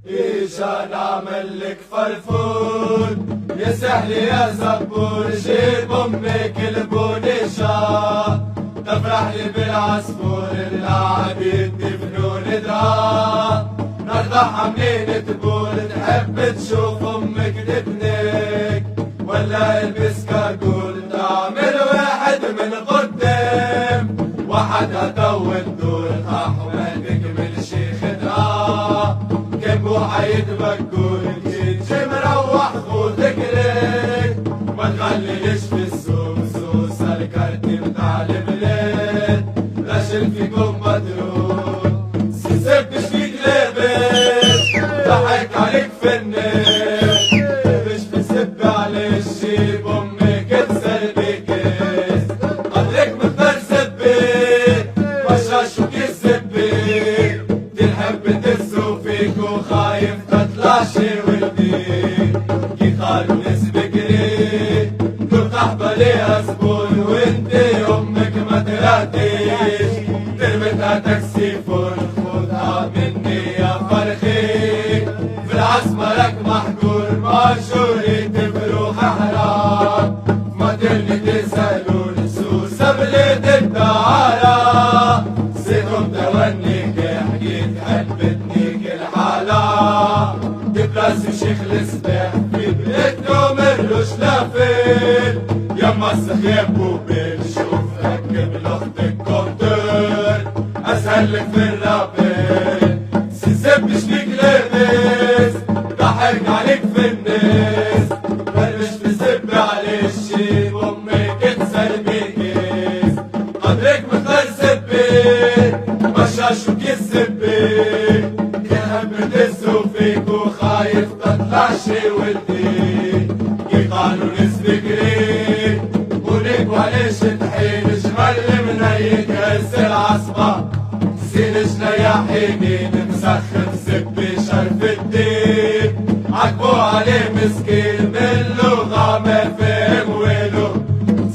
ايش نعمل لك فرفور يا سهل يا زبور، جيب امك البونشة تفرح لي بالعصفور اللي عبيد فنون درا، نرضعها منين تقول تحب تشوف امك تبنيك، ولا البس كاكول تعمل واحد من قدام، وحدها طول دور طحوتك من شيخ درا، كم وحيتبكول تجي مروح خوتك ليك، ما تخليش في السوق سوسة الكارتي بتاع البلاد، راشل فيكم مضروب سيسبش فيك لابس، ضحك عليك في الناس مش بسب على الشيب امك تسلبي كيس، قدرك مختار سبي مشاشوك الزبي، تنحب تسو فيك وخايف تطلع شي ولدي، كي خالو نسبك ليه تفتح باليها زبون وانتي امك ما تراتيش، تربتها تكسيفون خدها مني يا فرخي، في العسمرك محجور ماشوري تبروح حرام، ما ترني تسألون سوسة بلاد الدعارة، سيدهم تونيك حكيت حبتنيك الحالة، تبراسي شيخ السباح في بيتكم الرش لافين، يما السخيب وبين شوفك بلختك كونتر، اسهل لك في الرابين، سيسبش فيك لابس، ضحك عليك في الناس، مش بسب على الشيب امك تسلبي كيس، قدرك مختار سبي مشاشوك السبي، كلها بتسو فيك وخايف تطلع شي ولدي، كي قالوا نسبك ليه وليك وعليش تحين جمل منيك هز العصبة، سين جنياحينين مسخن سبي شرف الدين، عجبو عليه مسكين من لغة ما فهم ويلو،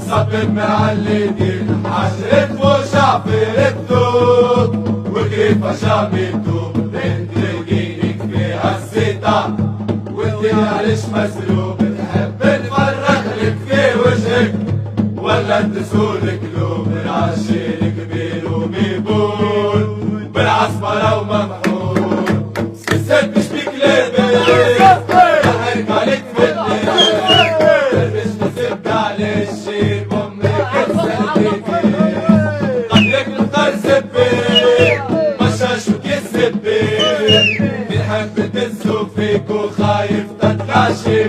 صب معلدين حشرت وشعفر الدود، وكيف شاميتو بنت تلقينك فيها الزيطة، وانتي معلش مسلوب تحب نفرغ لك في وجهك، ولا تسولك لوب راشي كبير وميبول بالعصفرة وممحول، سيسبش بيك لابس ضحك عليك في الناس، مش بسب على الشيب امك تسلبي كيس، قدرك مختار سبي مشاشوك السبي، بنحب تسوق فيك وخايف تطلع شي